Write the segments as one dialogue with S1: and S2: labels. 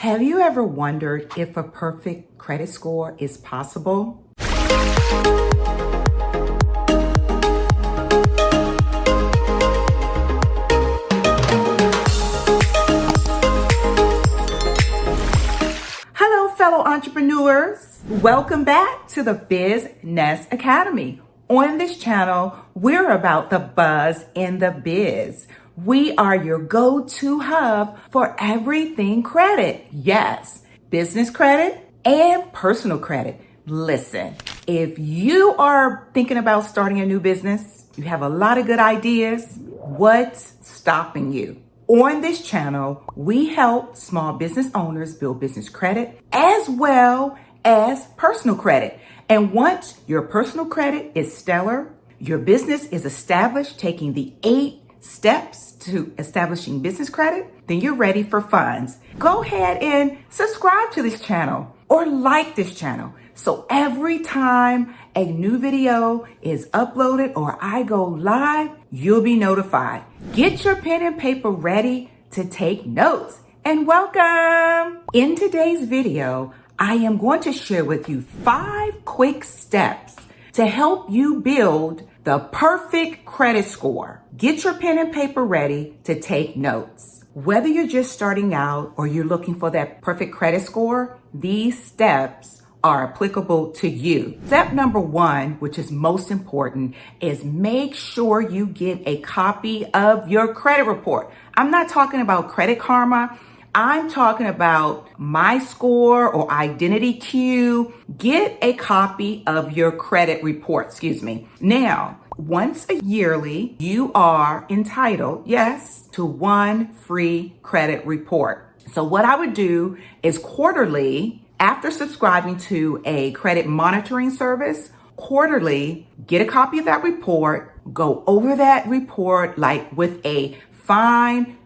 S1: Have you ever wondered if a perfect credit score is possible? Hello, fellow entrepreneurs. Welcome back to the Biznezz Academy. On this channel, we're about the buzz in the biz. We are your go-to hub for everything credit. Yes, business credit and personal credit. Listen, if you are thinking about starting a new business, you have a lot of good ideas, what's stopping you? On this channel, we help small business owners build business credit as well as personal credit. And once your personal credit is stellar, your business is established, taking the 8 steps to establishing business credit, then you're ready for funds. Go ahead and subscribe to this channel or like this channel. So every time a new video is uploaded or I go live, you'll be notified. Get your pen and paper ready to take notes and welcome. In today's video, I am going to share with you 5 quick steps to help you build the perfect credit score. Get your pen and paper ready to take notes. Whether you're just starting out or you're looking for that perfect credit score, these steps are applicable to you. Step number 1, which is most important, is make sure you get a copy of your credit report. I'm not talking about Credit Karma. I'm talking about My Score or Identity Q. Get a copy of your credit report, Now, once a yearly, you are entitled, yes, to 1 free credit report. So what I would do is quarterly, after subscribing to a credit monitoring service, quarterly, get a copy of that report, go over that report like with a fine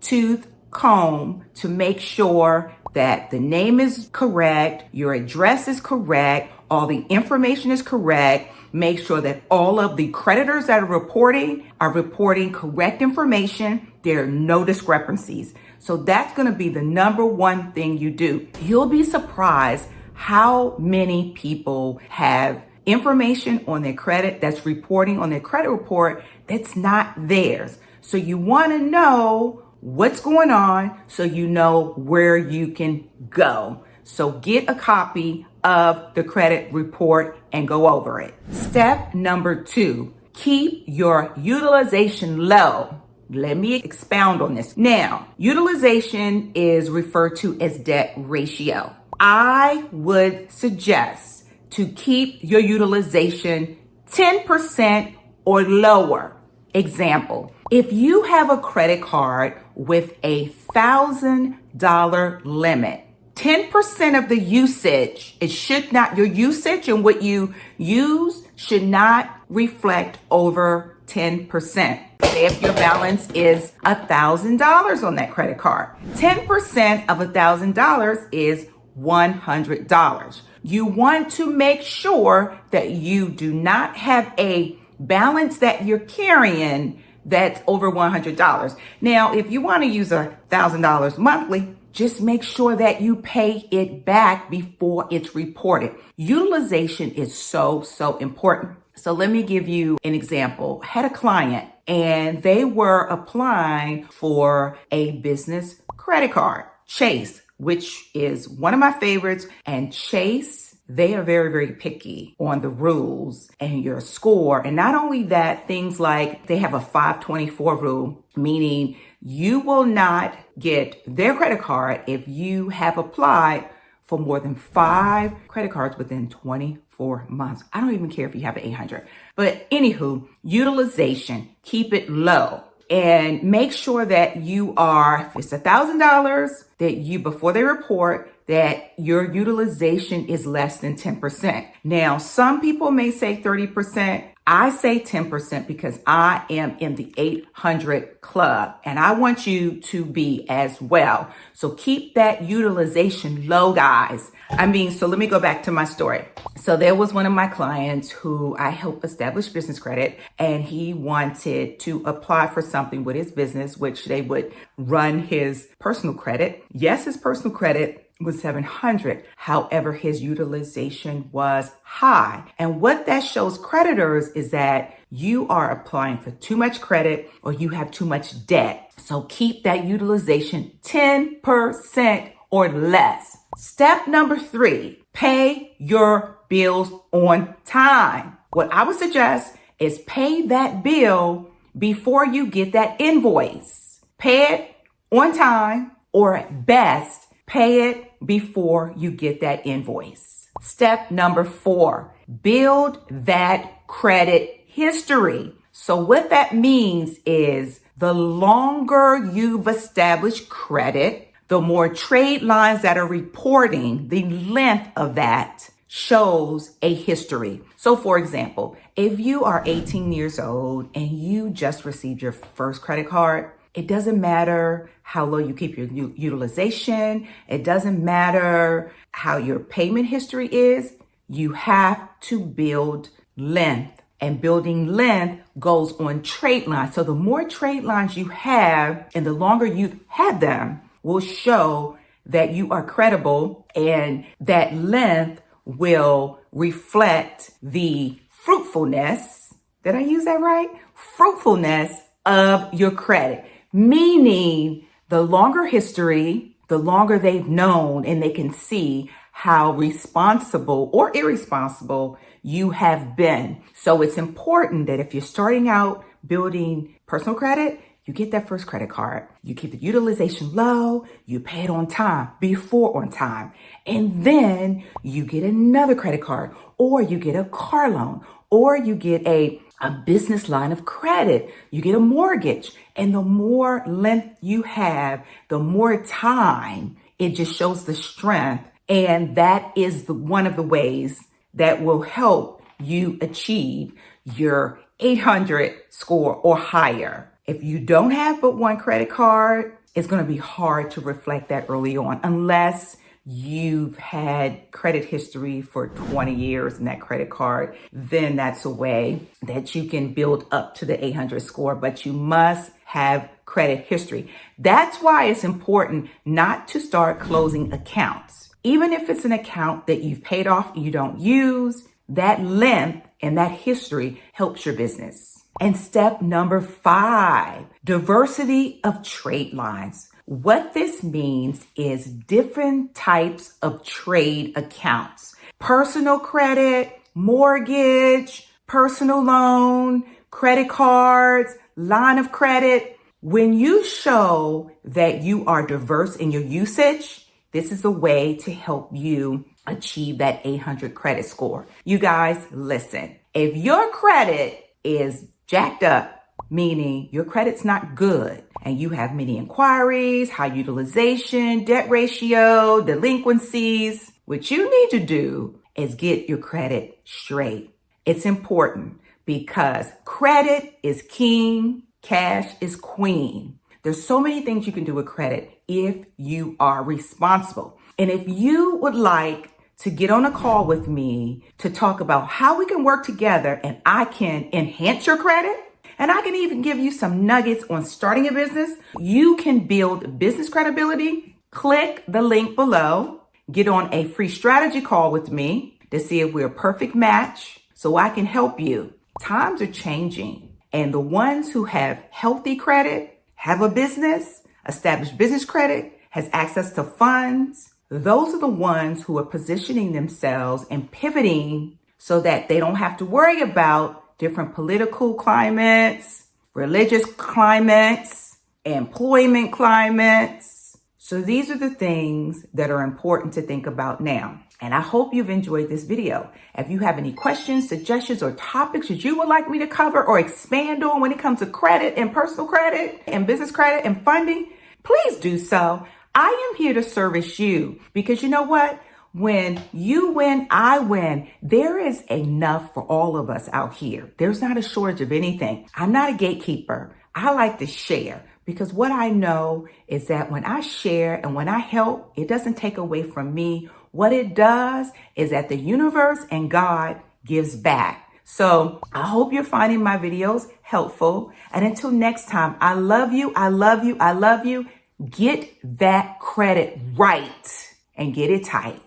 S1: tooth comb to make sure that the name is correct, your address is correct, all the information is correct. Make sure that all of the creditors that are reporting correct information. There are no discrepancies. So that's going to be the number 1 thing you do. You'll be surprised how many people have information on their credit that's reporting on their credit report that's not theirs. So you want to know what's going on so you know where you can go. So get a copy of the credit report and go over it. Step number 2, keep your utilization low. Let me expound on this. Now, utilization is referred to as debt ratio. I would suggest to keep your utilization 10% or lower. Example, if you have a credit card with a $1,000 limit, 10% of the usage, your usage and what you use should not reflect over 10%. Say if your balance is $1,000 on that credit card, 10% of $1,000 is $100. You want to make sure that you do not have a balance that you're carrying that's over $100. Now, if you want to use $1,000 monthly, just make sure that you pay it back before it's reported. Utilization is so important. So let me give you an example. I had a client and they were applying for a business credit card, Chase, which is one of my favorites. And Chase, they are very picky on the rules and your score. And not only that, things like they have a 524 rule, meaning you will not get their credit card if you have applied for more than 5 credit cards within 24 months. I don't even care if you have an 800. But anywho, utilization, keep it low. And make sure that you are, if it's $1,000, that you, before they report, that your utilization is less than 10%. Now, some people may say 30%. I say 10% because I am in the 800 club and I want you to be as well. So keep that utilization low, guys. So let me go back to my story. So there was one of my clients who I helped establish business credit, and he wanted to apply for something with his business, which they would run his personal credit. Yes, his personal credit was 700. However, his utilization was high. And what that shows creditors is that you are applying for too much credit or you have too much debt. So keep that utilization 10% or less. Step number 3, pay your bills on time. What I would suggest is pay that bill before you get that invoice. Pay it on time, or at best, pay it before you get that invoice. Step number 4, build that credit history. So what that means is the longer you've established credit, the more trade lines that are reporting, the length of that shows a history. So for example, if you are 18 years old and you just received your first credit card, it doesn't matter how low you keep your utilization. It doesn't matter how your payment history is. You have to build length, and building length goes on trade lines. So the more trade lines you have and the longer you've had them will show that you are credible, and that length will reflect the fruitfulness. Did I use that right? Fruitfulness of your credit. Meaning the longer history, the longer they've known, and they can see how responsible or irresponsible you have been. So it's important that if you're starting out building personal credit, you get that first credit card. You keep the utilization low, you pay it on time, before on time. And then you get another credit card, or you get a car loan, or you get a business line of credit, you get a mortgage. And the more length you have, the more time, it just shows the strength. And that is one of the ways that will help you achieve your 800 score or higher. If you don't have but one credit card, it's going to be hard to reflect that early on unless you've had credit history for 20 years in that credit card. Then that's a way that you can build up to the 800 score, but you must have credit history. That's why it's important not to start closing accounts. Even if it's an account that you've paid off and you don't use, that length and that history helps your business. And step number 5, diversity of trade lines. What this means is different types of trade accounts. Personal credit, mortgage, personal loan, credit cards, line of credit. When you show that you are diverse in your usage, this is a way to help you achieve that 800 credit score. You guys, listen, if your credit is jacked up, meaning your credit's not good, and you have many inquiries, high utilization, debt ratio, delinquencies, what you need to do is get your credit straight. It's important because credit is king, cash is queen. There's so many things you can do with credit if you are responsible. And if you would like to get on a call with me to talk about how we can work together and I can enhance your credit, and I can even give you some nuggets on starting a business, you can build business credibility. Click the link below. Get on a free strategy call with me to see if we're a perfect match so I can help you. Times are changing, and the ones who have healthy credit, have a business, established business credit, has access to funds, those are the ones who are positioning themselves and pivoting so that they don't have to worry about different political climates, religious climates, employment climates. So these are the things that are important to think about now. And I hope you've enjoyed this video. If you have any questions, suggestions, or topics that you would like me to cover or expand on when it comes to credit and personal credit and business credit and funding, please do so. I am here to service you because you know what? When you win, I win. There is enough for all of us out here. There's not a shortage of anything. I'm not a gatekeeper. I like to share because what I know is that when I share and when I help, it doesn't take away from me. What it does is that the universe and God gives back. So I hope you're finding my videos helpful. And until next time, I love you. I love you. I love you. Get that credit right and get it tight.